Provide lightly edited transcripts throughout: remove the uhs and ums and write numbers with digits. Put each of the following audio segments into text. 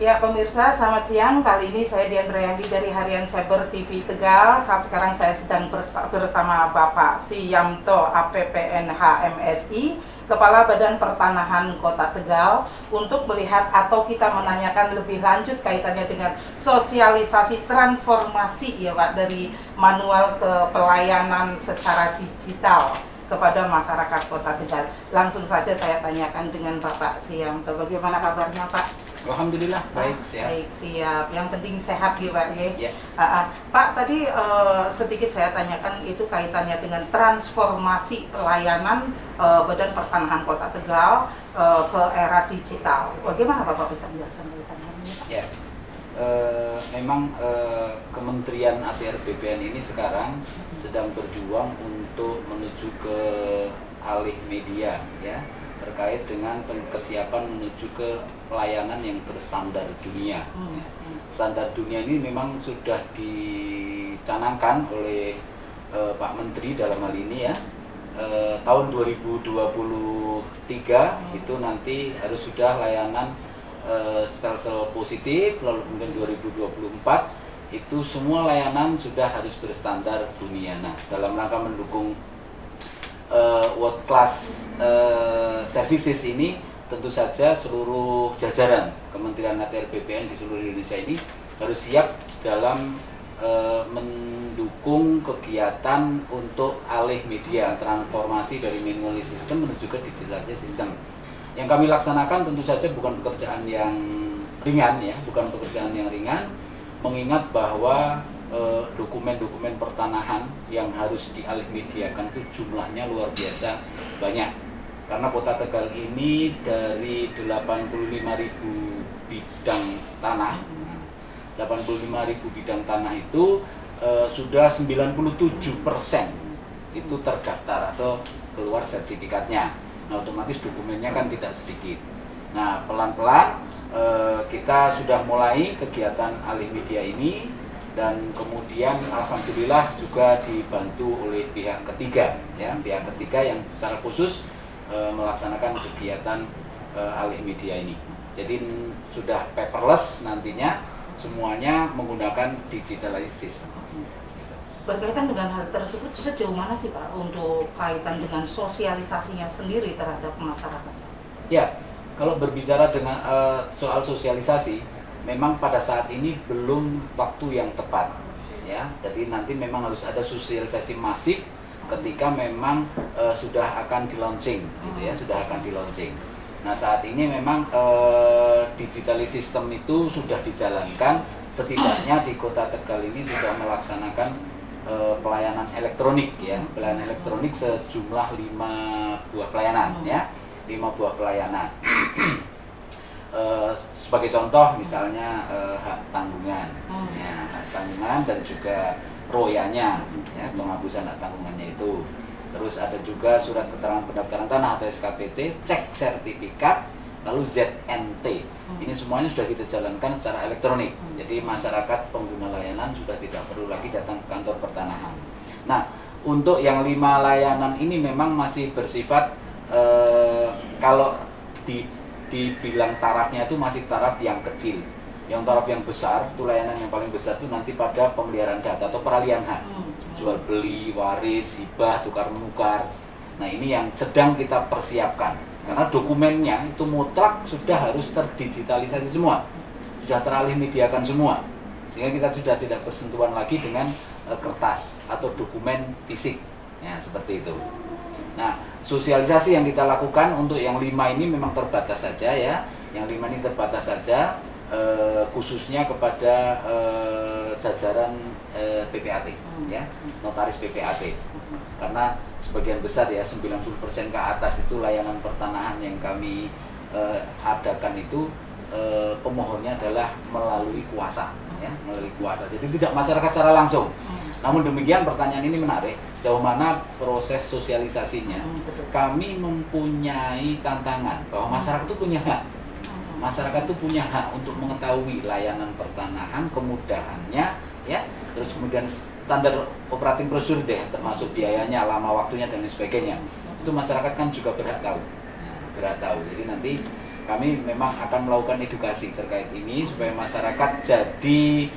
Ya pemirsa, selamat siang. Kali ini saya Dian Rayandi dari Harian Cyber TV Tegal. Saat sekarang saya sedang bersama Bapak Siamto APPNH MSI, Kepala Badan Pertanahan Kota Tegal, untuk melihat atau kita menanyakan lebih lanjut kaitannya dengan sosialisasi transformasi ya Pak, dari manual ke pelayanan secara digital kepada masyarakat Kota Tegal. Langsung saja saya tanyakan dengan Bapak Siamto, bagaimana kabarnya Pak? Alhamdulillah baik, siap. Baik, siap. Yang penting sehat ya Pak ya. Ya. Pak, tadi sedikit saya tanyakan itu kaitannya dengan transformasi pelayanan Badan Pertanahan Kota Tegal ke era digital. Bagaimana Bapak bisa menjelaskan kaitannya ini Pak? Ya. Memang Kementerian ATR BPN ini sekarang sedang berjuang untuk menuju ke alih media ya, terkait dengan kesiapan menuju ke pelayanan yang berstandar dunia. Standar dunia ini memang sudah dicanangkan oleh Pak Menteri dalam hal ini ya. Tahun 2023 itu nanti harus sudah layanan stelsel positif, lalu kemudian 2024 itu semua layanan sudah harus berstandar dunia. Nah, dalam rangka mendukung world class services ini, tentu saja seluruh jajaran Kementerian ATR BPN di seluruh Indonesia ini harus siap dalam mendukung kegiatan untuk alih media, transformasi dari manual system menuju ke digital system. Yang kami laksanakan tentu saja bukan pekerjaan yang ringan ya, bukan pekerjaan yang ringan, mengingat bahwa dokumen-dokumen pertanahan yang harus dialih mediakan itu jumlahnya luar biasa banyak. Karena Kota Tegal ini dari 85.000 bidang tanah, 85.000 bidang tanah itu sudah 97% itu terdaftar atau keluar sertifikatnya. Nah, otomatis dokumennya kan tidak sedikit. Nah, pelan-pelan kita sudah mulai kegiatan alih media ini, dan kemudian alhamdulillah juga dibantu oleh pihak ketiga ya, pihak ketiga yang secara khusus melaksanakan kegiatan alih media ini. Jadi sudah paperless, nantinya semuanya menggunakan digitalized system. Berkaitan dengan hal tersebut, sejauh mana sih Pak untuk kaitan dengan sosialisasinya sendiri terhadap masyarakat? Ya, kalau berbicara dengan soal sosialisasi, memang pada saat ini belum waktu yang tepat ya. Jadi nanti memang harus ada sosialisasi masif ketika memang sudah akan di-launching gitu ya, sudah akan di-launching. Nah, saat ini memang digitalisasi sistem itu sudah dijalankan, setidaknya di Kota Tegal ini sudah melaksanakan pelayanan elektronik ya, pelayanan elektronik sejumlah 5 buah pelayanan ya, 5 buah pelayanan. Sebagai contoh misalnya hak tanggungan, ya, hak tanggungan dan juga royanya, ya, penghapusan hak tanggungannya itu. Terus ada juga surat keterangan pendaftaran tanah atau SKPT, cek sertifikat, lalu ZNT. Ini semuanya sudah kita jalankan secara elektronik. Jadi masyarakat pengguna layanan sudah tidak perlu lagi datang ke kantor pertanahan. Nah, untuk yang 5 layanan ini memang masih bersifat kalau dibilang tarafnya itu masih taraf yang kecil. Yang taraf yang besar, itu layanan yang paling besar itu nanti pada pemeliharaan data atau peralihan hak, jual beli, waris, hibah, tukar menukar. Nah, ini yang sedang kita persiapkan, karena dokumennya itu mutlak sudah harus terdigitalisasi semua, sudah teralih mediakan semua, sehingga kita sudah tidak bersentuhan lagi dengan kertas atau dokumen fisik, ya seperti itu. Nah, sosialisasi yang kita lakukan untuk yang 5 ini memang terbatas saja ya. Yang 5 ini terbatas saja, khususnya kepada jajaran PPAT ya, notaris PPAT. Karena sebagian besar ya, 90% ke atas itu layanan pertanahan yang kami adakan itu pemohonnya adalah melalui kuasa ya, melalui kuasa. Jadi tidak masyarakat secara langsung. Namun demikian, pertanyaan ini menarik, sejauh mana proses sosialisasinya. Kami mempunyai tantangan bahwa masyarakat itu punya hak. Masyarakat itu punya hak untuk mengetahui layanan pertanahan, kemudahannya, ya, terus kemudian standar operating prosedur deh, termasuk biayanya, lama waktunya dan sebagainya. Itu masyarakat kan juga berhak tahu, berhak tahu. Jadi nanti kami memang akan melakukan edukasi terkait ini supaya masyarakat jadi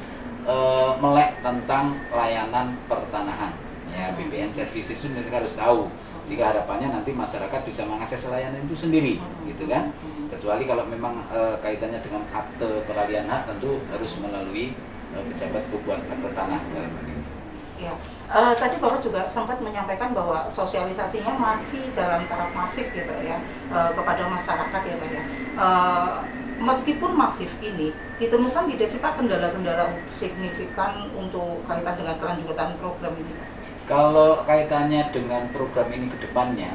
melek tentang layanan pertanahan. Ya, BPN Services itu mereka harus tahu, sehingga harapannya nanti masyarakat bisa mengakses layanan itu sendiri, gitu kan? Kecuali kalau memang kaitannya dengan akte peralihan hak, tentu harus melalui pejabat pembuat akte tanah dalam hal ini. Ya. Tadi Bapak juga sempat menyampaikan bahwa sosialisasinya masih dalam tahap masif ya Pak ya, kepada masyarakat ya Pak ya. Meskipun masif ini, ditemukan tidak sih Pak kendala-kendala signifikan untuk kaitan dengan kelanjutan program ini Pak? Kalau kaitannya dengan program ini ke depannya,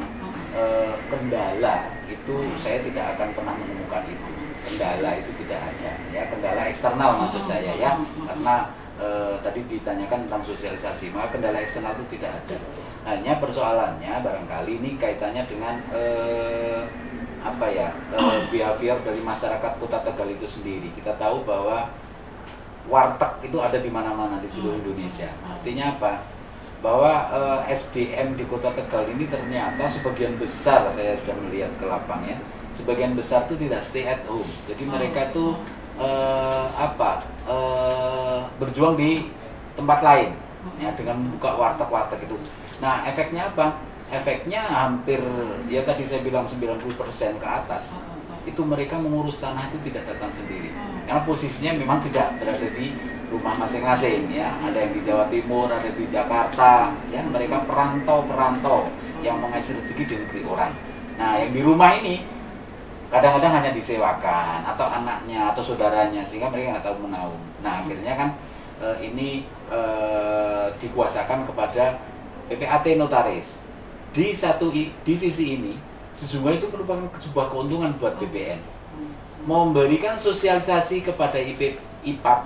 kendala itu saya tidak akan pernah menemukan itu. Kendala itu tidak ada, ya kendala eksternal maksud saya ya, karena tadi ditanyakan tentang sosialisasi, maka kendala eksternal itu tidak ada. Hanya persoalannya barangkali ini kaitannya dengan behavior dari masyarakat Kota Tegal itu sendiri. Kita tahu bahwa warteg itu ada di mana-mana di seluruh Indonesia. Artinya apa? Bahwa SDM di Kota Tegal ini ternyata sebagian besar, saya sudah melihat ke lapang ya, sebagian besar itu tidak stay at home. Jadi mereka tuh berjuang di tempat lain ya, dengan membuka warteg-warteg itu. Nah, efeknya apa? Efeknya hampir ya tadi saya bilang 90% ke atas. Itu mereka mengurus tanah itu tidak datang sendiri. Karena posisinya memang tidak berada di rumah masing-masing ya. Ada yang di Jawa Timur, ada di Jakarta, ya mereka perantau-perantau yang mengais rezeki di negeri orang. Nah, yang di rumah ini kadang-kadang hanya disewakan atau anaknya atau saudaranya, sehingga mereka nggak tahu menahu. Nah, akhirnya kan ini dikuasakan kepada PPAT notaris. Di sisi ini sesungguhnya itu merupakan sebuah keuntungan buat BPN. Memberikan sosialisasi kepada IPAT,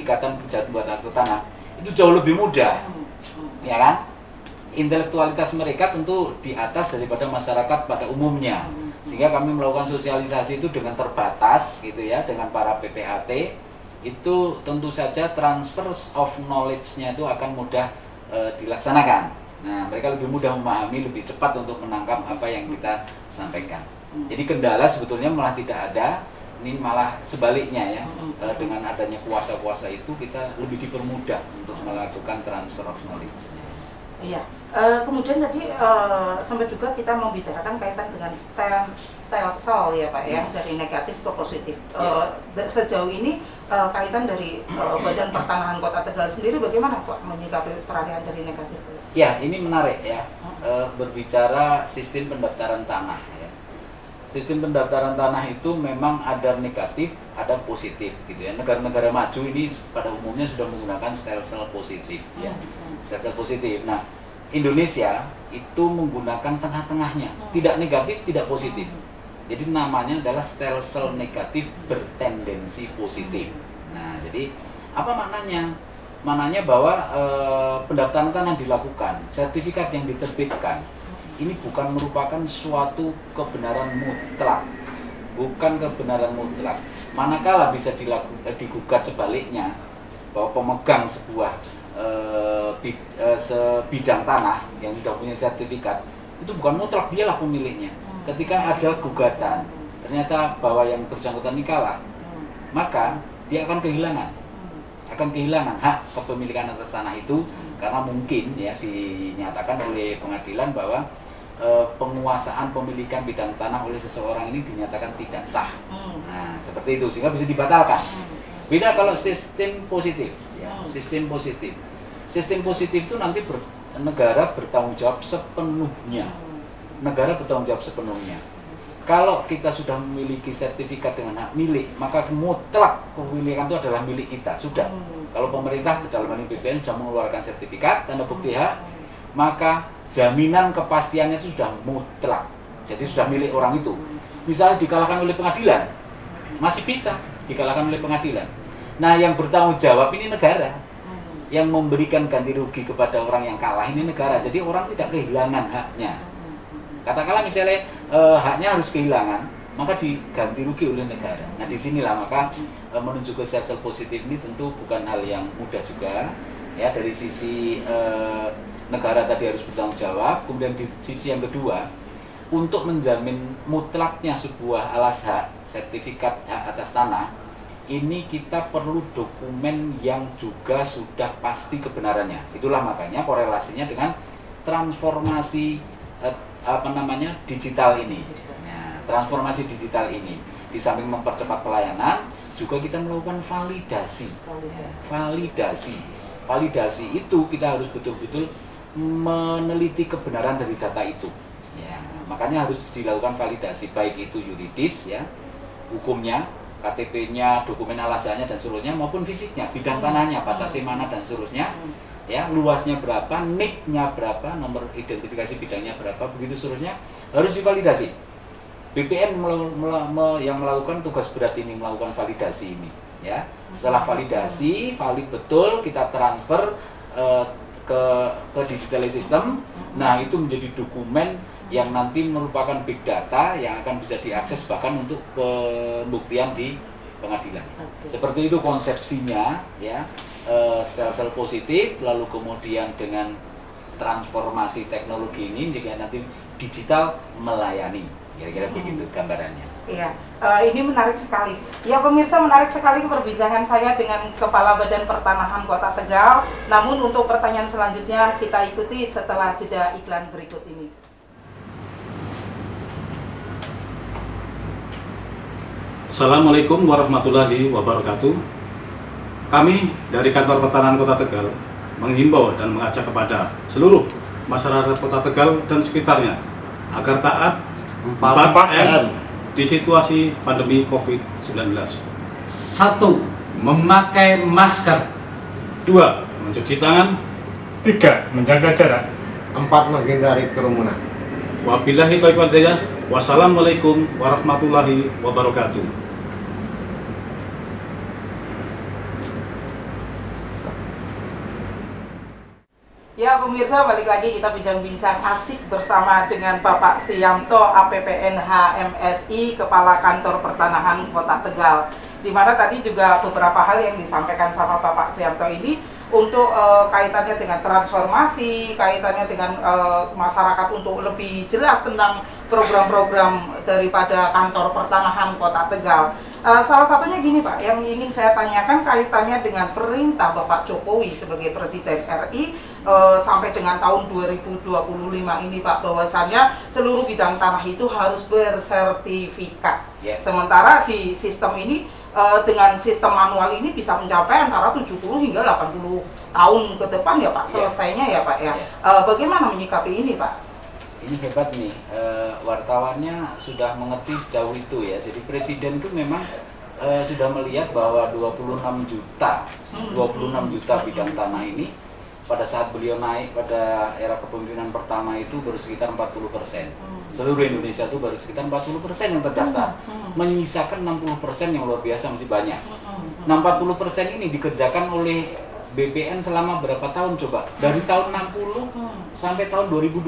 Ikatan Pejabat Pembuat Akte Tanah, itu jauh lebih mudah, ya kan? Intelektualitas mereka tentu di atas daripada masyarakat pada umumnya, sehingga kami melakukan sosialisasi itu dengan terbatas, gitu ya, dengan para PPAT. Itu tentu saja transfer of knowledge-nya itu akan mudah dilaksanakan. Nah, mereka lebih mudah memahami, lebih cepat untuk menangkap apa yang kita sampaikan. Jadi kendala sebetulnya malah tidak ada, ini malah sebaliknya ya. Dengan adanya kuasa-kuasa itu kita lebih dipermudah untuk melakukan transfer of knowledge. Iya. Kemudian tadi sempat juga kita membicarakan kaitan dengan stem cell ya Pak ya, dari negatif ke positif. Sejauh ini kaitan dari Badan Pertanahan Kota Tegal sendiri bagaimana Pak menyikapi peralihan dari negatif? Ya, ini menarik ya, berbicara sistem pendaftaran tanah ya. Sistem pendaftaran tanah itu memang ada negatif, ada positif gitu ya. Negara-negara maju ini pada umumnya sudah menggunakan stem cell positif ya. Stem cell positif. Nah, Indonesia itu menggunakan tengah-tengahnya, tidak negatif, tidak positif. Jadi namanya adalah stem cell negatif bertendensi positif. Nah, jadi apa maknanya? Maknanya bahwa pendaftaran tanah dilakukan, sertifikat yang diterbitkan, ini bukan merupakan suatu kebenaran mutlak, bukan kebenaran mutlak. Manakala bisa digugat sebaliknya, bahwa pemegang sebuah sebidang tanah yang sudah punya sertifikat, itu bukan mutlak dialah pemiliknya. Ketika ada gugatan, ternyata bahwa yang bersangkutan ini kalah, maka dia akan kehilangan hak kepemilikan atas tanah itu, karena mungkin ya dinyatakan oleh pengadilan bahwa penguasaan pemilikan bidang tanah oleh seseorang ini dinyatakan tidak sah. Nah, seperti itu, sehingga bisa dibatalkan. Beda kalau sistem positif ya, sistem positif itu nanti negara bertanggung jawab sepenuhnya. Kalau kita sudah memiliki sertifikat dengan hak milik, maka mutlak kepemilikan itu adalah milik kita, sudah. Kalau pemerintah dalam hal ini BPN sudah mengeluarkan sertifikat tanda bukti hak, maka jaminan kepastiannya itu sudah mutlak. Jadi sudah milik orang itu. Misalnya dikalahkan oleh pengadilan, masih bisa dikalahkan oleh pengadilan. Nah, yang bertanggung jawab ini negara. Yang memberikan ganti rugi kepada orang yang kalah ini negara. Jadi orang tidak kehilangan haknya. Katakanlah misalnya haknya harus kehilangan, maka diganti rugi oleh negara. Nah, disinilah maka menuju ke sel positif ini tentu bukan hal yang mudah juga. Ya, dari sisi negara tadi harus bertanggung jawab. Kemudian di sisi yang kedua, untuk menjamin mutlaknya sebuah alas hak, sertifikat hak atas tanah, ini kita perlu dokumen yang juga sudah pasti kebenarannya. Itulah makanya korelasinya dengan transformasi digital ini. Nah, transformasi digital ini di samping mempercepat pelayanan, juga kita melakukan validasi. Validasi itu kita harus betul-betul meneliti kebenaran dari data itu. Ya, makanya harus dilakukan validasi, baik itu yuridis, ya, hukumnya, KTP-nya, dokumen alasannya dan seluruhnya, maupun fisiknya, bidang tanahnya, batasnya mana dan seluruhnya, ya, luasnya berapa, NIK-nya berapa, nomor identifikasi bidangnya berapa, begitu seluruhnya harus divalidasi. BPN yang melakukan tugas berat ini, melakukan validasi ini, ya. Setelah validasi, valid betul, kita transfer ke digital system. Nah, itu menjadi dokumen yang nanti merupakan big data yang akan bisa diakses bahkan untuk pembuktian di pengadilan. Seperti itu konsepsinya, ya. Sel-sel positif, lalu kemudian dengan transformasi teknologi ini juga nanti digital melayani. Kira-kira begitu gambarannya. Iya, ini menarik sekali. Ya pemirsa, menarik sekali perbincangan saya dengan Kepala Badan Pertanahan Kota Tegal. Namun untuk pertanyaan selanjutnya kita ikuti setelah jeda iklan berikut ini. Assalamualaikum warahmatullahi wabarakatuh. Kami dari Kantor Pertanahan Kota Tegal menghimbau dan mengajak kepada seluruh masyarakat Kota Tegal dan sekitarnya agar taat 4M di situasi pandemi COVID-19. 1. Memakai masker. 2. Mencuci tangan. 3. Menjaga jarak. 4. Menghindari kerumunan. Wabillahi taufiq wal hidayah. Wassalamualaikum warahmatullahi wabarakatuh. Ya pemirsa, balik lagi kita bincang-bincang asik bersama dengan Bapak Siyamto APPNH MSI, Kepala Kantor Pertanahan Kota Tegal. Di mana tadi juga beberapa hal yang disampaikan sama Bapak Siyamto ini untuk kaitannya dengan transformasi, kaitannya dengan masyarakat untuk lebih jelas tentang program-program daripada Kantor Pertanahan Kota Tegal. Salah satunya gini Pak, yang ingin saya tanyakan kaitannya dengan perintah Bapak Jokowi sebagai Presiden RI sampai dengan tahun 2025 ini Pak, bahwasannya seluruh bidang tanah itu harus bersertifikat. Yeah. Sementara di sistem ini dengan sistem manual ini bisa mencapai antara 70 hingga 80 tahun ke depan ya Pak, selesainya ya Pak ya. Bagaimana menyikapi ini Pak? Ini hebat nih, wartawannya sudah mengerti sejauh itu ya. Jadi Presiden itu memang sudah melihat bahwa 26 juta bidang tanah ini pada saat beliau naik pada era kepemimpinan pertama itu baru sekitar 40%. Seluruh Indonesia itu baru sekitar 40% yang terdaftar. Menyisakan 60% yang luar biasa masih banyak. Nah 40% ini dikerjakan oleh BPN selama berapa tahun coba? Dari tahun 60 sampai tahun 2020.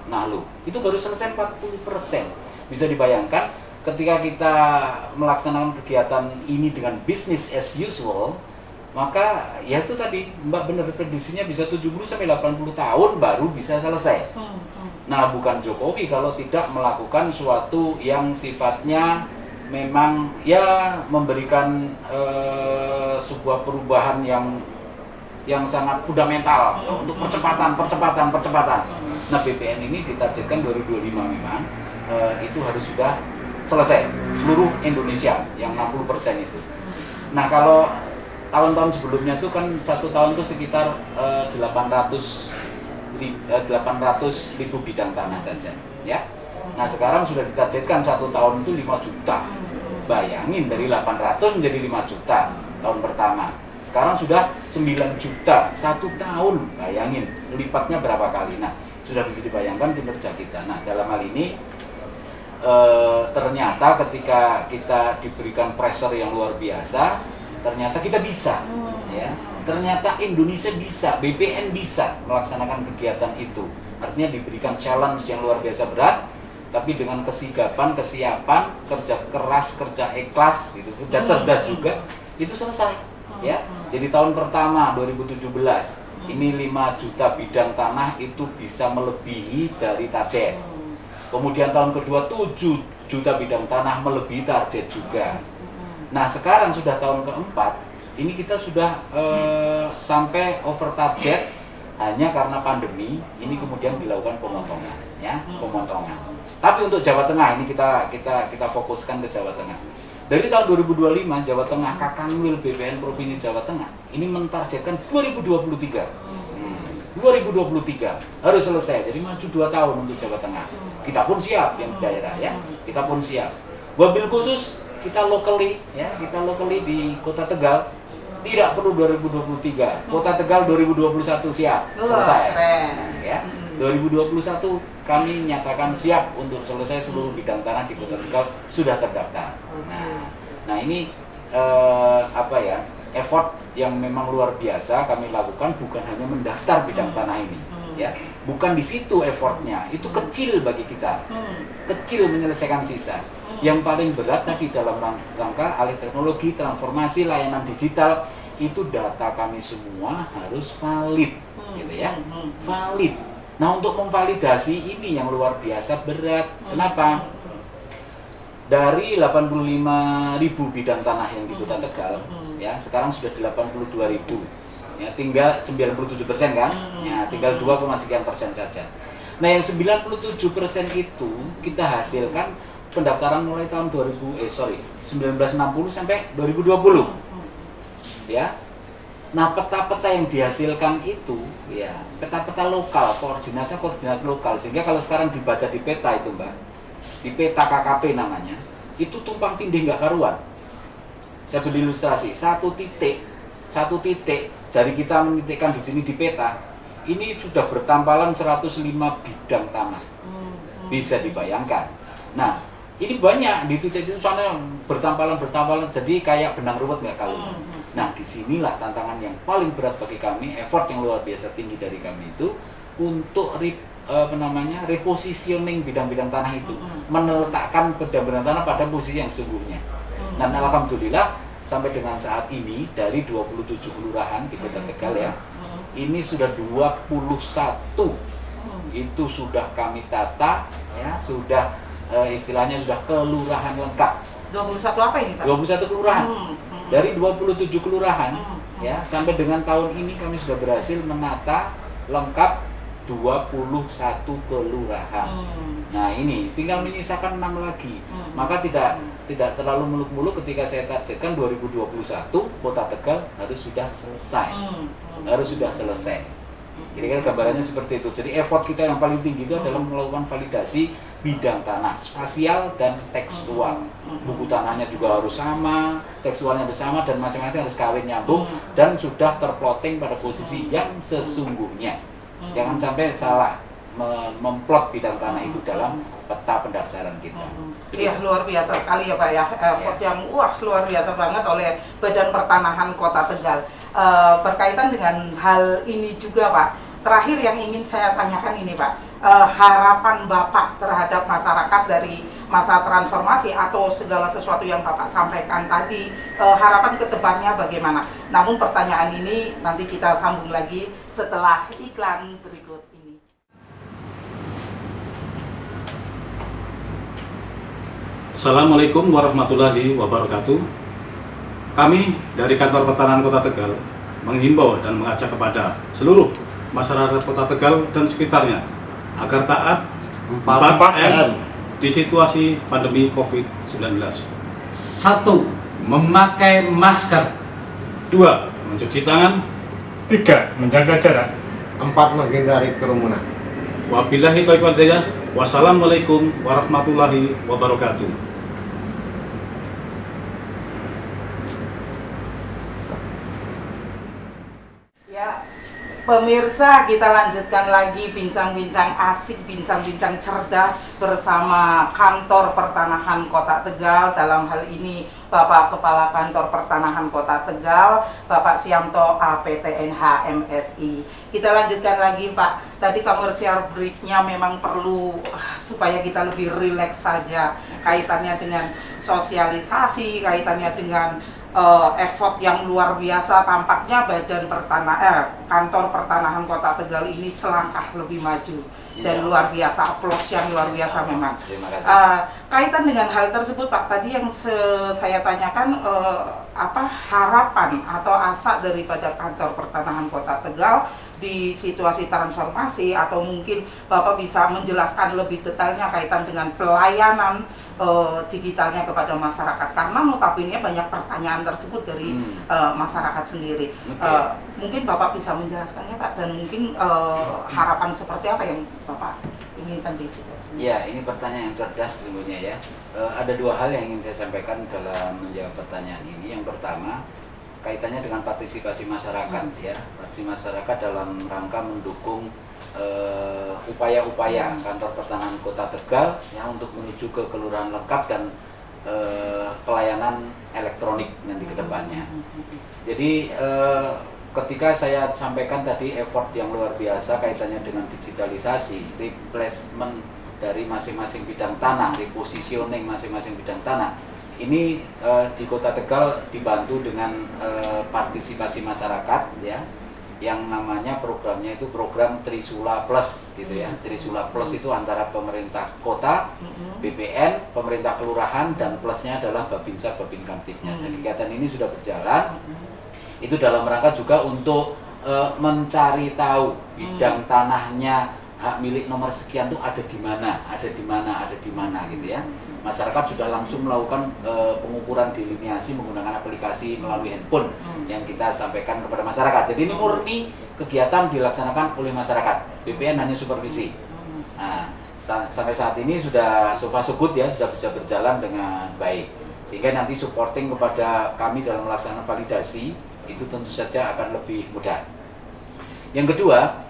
Nah itu baru selesai 40%. Bisa dibayangkan ketika kita melaksanakan kegiatan ini dengan business as usual, maka ya itu tadi Mbak benar, prediksinya bisa 70 sampai 80 tahun baru bisa selesai. Nah bukan Jokowi kalau tidak melakukan suatu yang sifatnya memang ya memberikan sebuah perubahan yang sangat fundamental untuk percepatan. Nah BPN ini ditargetkan 2025 memang itu harus sudah selesai seluruh Indonesia yang 60% itu. Nah kalau tahun-tahun sebelumnya itu kan satu tahun itu sekitar 800.000 bidang tanah saja, ya. Nah sekarang sudah ditargetkan satu tahun itu 5 juta. Bayangin dari 800 menjadi 5 juta tahun pertama. Sekarang sudah 9 juta satu tahun. Bayangin lipatnya berapa kali. Nah sudah bisa dibayangkan kinerja kita. Nah dalam hal ini ternyata ketika kita diberikan pressure yang luar biasa, ternyata kita bisa, ya. Ternyata Indonesia bisa, BPN bisa melaksanakan kegiatan itu. Artinya diberikan challenge yang luar biasa berat, tapi dengan kesigapan, kesiapan, kerja keras, kerja ikhlas, gitu, kerja cerdas juga, itu selesai. Ya, jadi tahun pertama 2017 ini 5 juta bidang tanah itu bisa melebihi dari target. Kemudian tahun kedua 7 juta bidang tanah, melebihi target juga. Nah sekarang sudah tahun keempat, ini kita sudah sampai over target hanya karena pandemi. Ini kemudian dilakukan pemotongan, ya, pemotongan. Tapi untuk Jawa Tengah ini kita fokuskan ke Jawa Tengah. Dari tahun 2025 Jawa Tengah, Kakanwil BPN Provinsi Jawa Tengah ini mentargetkan 2023. 2023 harus selesai. Jadi maju 2 tahun untuk Jawa Tengah. Kita pun siap yang daerah, ya. Kita pun siap. Wabil khusus kita locally, ya, kita locally di Kota Tegal tidak perlu 2023. Kota Tegal 2021 siap selesai. Ya. 2021 kami nyatakan siap untuk selesai seluruh bidang tanah di Kota Tegal sudah terdaftar. Nah ini effort yang memang luar biasa kami lakukan, bukan hanya mendaftar bidang tanah ini, ya, bukan di situ effortnya, itu kecil bagi kita, kecil menyelesaikan sisa. Yang paling berat tadi dalam rangka alih teknologi, transformasi, layanan digital, itu data kami semua harus valid, gitu ya, valid. Nah untuk memvalidasi ini yang luar biasa berat. Kenapa? Dari 85.000 bidang tanah yang di Kota Tegal, ya sekarang sudah 82.000, ya tinggal 97% kan, ya tinggal 2,sekian persen saja. Nah yang 97% itu kita hasilkan pendaftaran mulai tahun 1960 sampai 2020, ya. Nah peta-peta yang dihasilkan itu, ya peta-peta lokal, koordinat lokal, sehingga kalau sekarang dibaca di peta itu Mbak, di peta KKP namanya, itu tumpang tindih nggak karuan. Saya beri ilustrasi, satu titik jari kita menitikkan di sini di peta, ini sudah bertampalan 105 bidang tanah. Bisa dibayangkan. Nah, ini banyak di titik itu sana bertampalan, jadi kayak benang ruwet nggak karuan. Nah, disinilah tantangan yang paling berat bagi kami, effort yang luar biasa tinggi dari kami itu untuk repositioning bidang-bidang tanah itu, meletakkan bidang-bidang tanah pada posisi yang sesungguhnya. Dan alhamdulillah sampai dengan saat ini dari 27 kelurahan di Kota Tegal, ya, ini sudah 21 itu sudah kami tata, ya, sudah istilahnya sudah kelurahan lengkap. 21 apa ini Pak? 21 kelurahan. Dari 27 kelurahan, ya, sampai dengan tahun ini kami sudah berhasil menata lengkap 21 kelurahan. Nah ini tinggal menyisakan 6 lagi. Maka tidak terlalu muluk-muluk ketika saya targetkan 2021 Kota Tegal harus sudah selesai. Harus sudah selesai. Kira-kira gambarannya seperti itu. Jadi effort kita yang paling tinggi itu adalah melakukan validasi bidang tanah, spasial dan tekstual. Buku tanahnya juga harus sama, tekstualnya harus sama, dan masing-masing harus kawin nyambung dan sudah terplotting pada posisi yang sesungguhnya. Jangan sampai salah memplot bidang tanah itu dalam peta pendaftaran kita. Iya, luar biasa sekali ya Pak ya, effort yang luar biasa banget oleh Badan Pertanahan Kota Tegal. Berkaitan dengan hal ini juga Pak, terakhir yang ingin saya tanyakan ini Pak, harapan Bapak terhadap masyarakat dari masa transformasi atau segala sesuatu yang Bapak sampaikan tadi, harapan ke depannya bagaimana? Namun pertanyaan ini nanti kita sambung lagi setelah iklan berikut ini. Assalamualaikum warahmatullahi wabarakatuh. Kami dari Kantor Pertanahan Kota Tegal menghimbau dan mengajak kepada seluruh masyarakat Kota Tegal dan sekitarnya agar taat 4M di situasi pandemi COVID-19. 1. Memakai masker. 2. Mencuci tangan. 3. Menjaga jarak. 4. Menghindari kerumunan. Wabillahi taufiq wal hidayah. Wassalamualaikum warahmatullahi wabarakatuh. Pemirsa, kita lanjutkan lagi bincang-bincang asik, bincang-bincang cerdas bersama Kantor Pertanahan Kota Tegal. Dalam hal ini Bapak Kepala Kantor Pertanahan Kota Tegal, Bapak Siamto APTNH MSI. Kita lanjutkan lagi Pak, tadi commercial break-nya memang perlu supaya kita lebih rileks saja, kaitannya dengan sosialisasi, kaitannya dengan effort yang luar biasa. Tampaknya Kantor Pertanahan Kota Tegal ini selangkah lebih maju. dan luar biasa, applause yang luar biasa memang. Terima kasih. Kaitan dengan hal tersebut Pak, tadi yang saya tanyakan apa harapan atau asa daripada kantor pertanahan Kota Tegal di situasi transformasi, atau mungkin Bapak bisa menjelaskan lebih detailnya kaitan dengan pelayanan digitalnya kepada masyarakat, karena notabene banyak pertanyaan tersebut dari masyarakat sendiri. Mungkin Bapak bisa menjelaskannya Pak, dan mungkin harapan seperti apa yang Bapak inginkan di situasi ini? Ya, ini pertanyaan yang cerdas sesungguhnya ya. Ada dua hal yang ingin saya sampaikan dalam menjawab pertanyaan ini. Yang pertama, kaitannya dengan partisipasi masyarakat ya, partisipasi masyarakat dalam rangka mendukung upaya-upaya kantor pertanahan Kota Tegal ya untuk menuju ke kelurahan lengkap dan pelayanan elektronik nanti ke depannya. Jadi ketika saya sampaikan tadi effort yang luar biasa kaitannya dengan digitalisasi, replacement dari masing-masing bidang tanah, repositioning masing-masing bidang tanah. Ini di Kota Tegal dibantu dengan partisipasi masyarakat ya, yang namanya programnya itu program Trisula Plus gitu ya. Trisula Plus itu antara pemerintah kota, BPN, pemerintah kelurahan, dan plusnya adalah Babinsa Babinkamtibnya. Jadi kegiatan ini sudah berjalan. Itu dalam rangka juga untuk mencari tahu bidang tanahnya, hak milik nomor sekian tuh ada di mana, gitu ya. Masyarakat sudah langsung melakukan pengukuran delineasi menggunakan aplikasi melalui handphone yang kita sampaikan kepada masyarakat. Jadi ini murni kegiatan dilaksanakan oleh masyarakat. BPN hanya supervisi. Nah, sampai saat ini sudah so far so good ya, sudah bisa berjalan dengan baik. Sehingga nanti supporting kepada kami dalam melaksanakan validasi itu tentu saja akan lebih mudah. Yang kedua,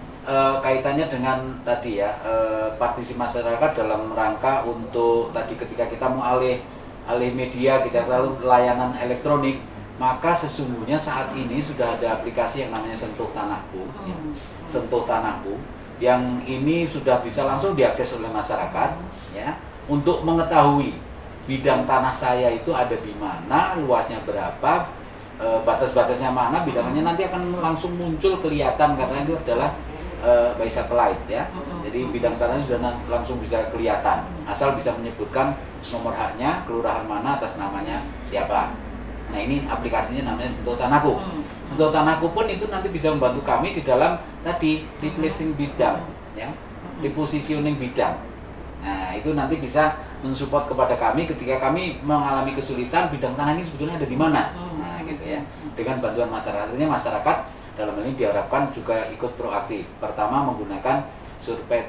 kaitannya dengan tadi ya, partisipasi masyarakat dalam rangka untuk tadi ketika kita mau alih media, kita lalu layanan elektronik, maka sesungguhnya saat ini sudah ada aplikasi yang namanya Sentuh Tanahku, ya. Sentuh Tanahku, yang ini sudah bisa langsung diakses oleh masyarakat, ya, untuk mengetahui bidang tanah saya itu ada di mana, luasnya berapa, batas-batasnya mana, bidangnya nanti akan langsung muncul kelihatan karena itu adalah by satellite ya. Jadi bidang tanahnya sudah langsung bisa kelihatan, asal bisa menyebutkan nomor haknya, kelurahan mana, atas namanya siapa. Nah ini aplikasinya namanya Sentuh Tanahku. Sentuh Tanahku pun itu nanti bisa membantu kami di dalam tadi replacing bidang, ya, repositioning bidang. Nah itu nanti bisa mensupport kepada kami ketika kami mengalami kesulitan bidang tanah ini sebetulnya ada di mana. Nah gitu ya. Dengan bantuan masyarakat, artinya masyarakat dalam hal ini diharapkan juga ikut proaktif. Pertama menggunakan survei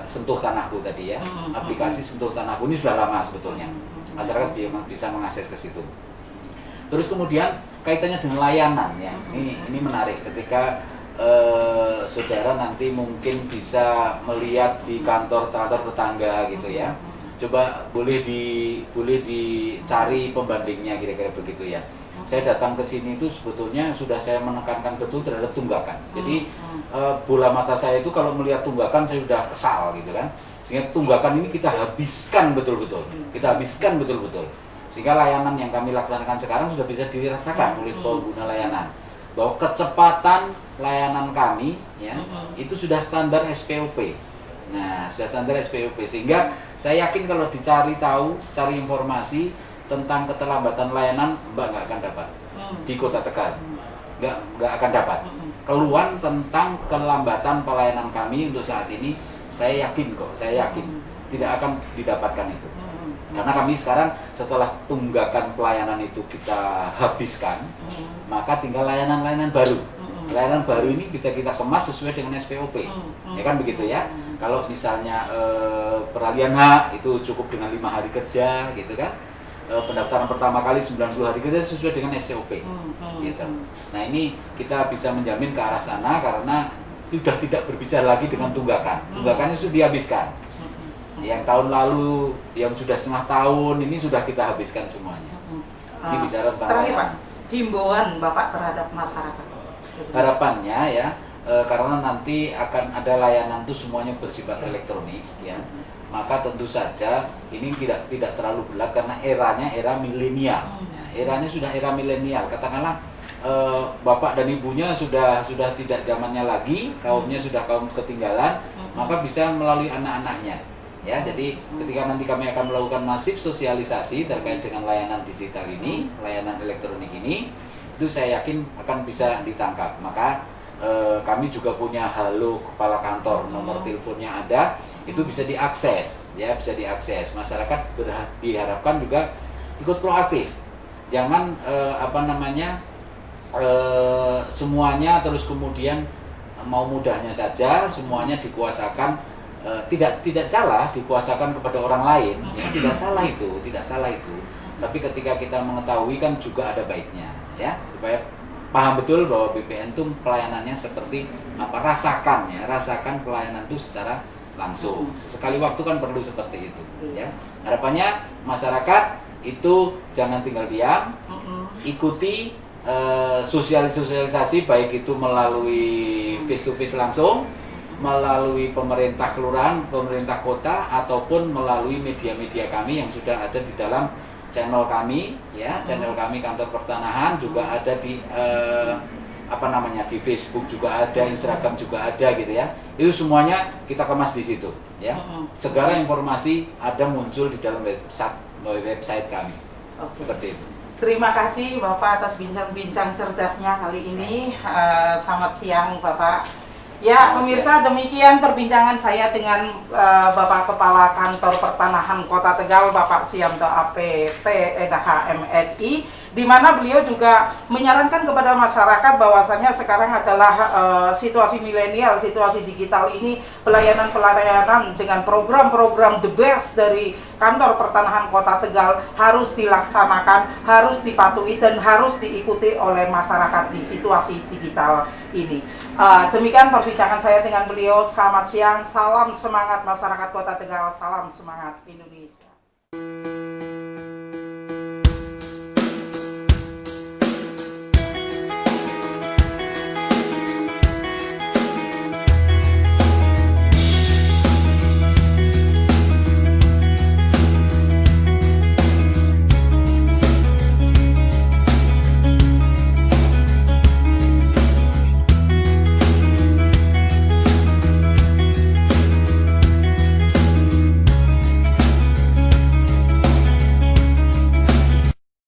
Sentuh Tanahku tadi ya. Aplikasi Sentuh Tanahku ini sudah lama sebetulnya. Masyarakat bisa mengakses ke situ. Terus kemudian kaitannya dengan layanan ya. Ini menarik ketika saudara nanti mungkin bisa melihat di kantor-kantor tetangga gitu ya. Coba boleh dicari pembandingnya kira-kira begitu ya. Saya datang ke sini itu sebetulnya sudah saya menekankan betul terhadap tunggakan. Jadi bola mata saya itu kalau melihat tunggakan saya sudah kesal gitu kan. Sehingga tunggakan ini kita habiskan betul-betul. Sehingga layanan yang kami laksanakan sekarang sudah bisa dirasakan oleh pengguna layanan. Bahwa kecepatan layanan kami ya itu sudah standar SPOP. Nah, sudah standar SPOP sehingga saya yakin kalau dicari tahu, cari informasi tentang keterlambatan layanan, Mbak nggak akan dapat di Kota Tegal, nggak akan dapat. Keluhan tentang kelambatan pelayanan kami untuk saat ini, saya yakin tidak akan didapatkan itu. Karena kami sekarang setelah tunggakan pelayanan itu kita habiskan, maka tinggal layanan-layanan baru. Layanan baru ini kita kemas sesuai dengan SPOP, ya kan begitu ya. Kalau misalnya peralihan hak itu cukup dengan 5 hari kerja, gitu kan. Pendaftaran pertama kali 90 hari kerja sesuai dengan SCOP, gitu. Nah ini kita bisa menjamin ke arah sana karena sudah tidak berbicara lagi dengan tunggakan. Tunggakannya sudah dihabiskan. Yang tahun lalu, yang sudah setengah tahun ini sudah kita habiskan semuanya. Ini bicara tentang terakhir Pak, himbauan Bapak terhadap masyarakat. Harapannya ya, karena nanti akan ada layanan itu semuanya bersifat elektronik ya. Maka tentu saja ini tidak terlalu berat karena eranya era milenial. Eranya sudah era milenial. Katakanlah bapak dan ibunya sudah tidak zamannya lagi, kaumnya sudah kaum ketinggalan. maka bisa melalui anak-anaknya. Ya, jadi ketika nanti kami akan melakukan masif sosialisasi terkait dengan layanan digital ini, layanan elektronik ini, itu saya yakin akan bisa ditangkap. Maka kami juga punya halo kepala kantor, nomor teleponnya ada, itu bisa diakses, ya bisa diakses. Masyarakat diharapkan juga ikut proaktif, jangan semuanya terus kemudian mau mudahnya saja, semuanya dikuasakan. Tidak salah dikuasakan kepada orang lain, ya tidak salah itu. Tapi ketika kita mengetahui kan juga ada baiknya, ya supaya paham betul bahwa BPN itu pelayanannya seperti apa, rasakan pelayanan itu secara langsung. Sekali waktu kan perlu seperti itu, ya. Harapannya masyarakat itu jangan tinggal diam, ikuti sosialisasi baik itu melalui face to face langsung, melalui pemerintah kelurahan, pemerintah kota, ataupun melalui media-media kami yang sudah ada di dalam channel kami, ya, channel kami Kantor Pertanahan juga ada di di Facebook juga ada, Instagram juga ada gitu ya. Itu semuanya kita kemas di situ, ya. Segala informasi ada muncul di dalam website kami. Seperti itu. Terima kasih Bapak atas bincang-bincang cerdasnya kali ini. Selamat siang Bapak. Ya, pemirsa, demikian perbincangan saya dengan Bapak Kepala Kantor Pertanahan Kota Tegal, Bapak Siamto APPNH MSI, di mana beliau juga menyarankan kepada masyarakat bahwasannya sekarang adalah situasi milenial, situasi digital ini, pelayanan-pelayanan dengan program-program the best dari Kantor Pertanahan Kota Tegal harus dilaksanakan, harus dipatuhi dan harus diikuti oleh masyarakat di situasi digital ini. Demikian perbincangan saya dengan beliau. Selamat siang, salam semangat masyarakat Kota Tegal, salam semangat Indonesia.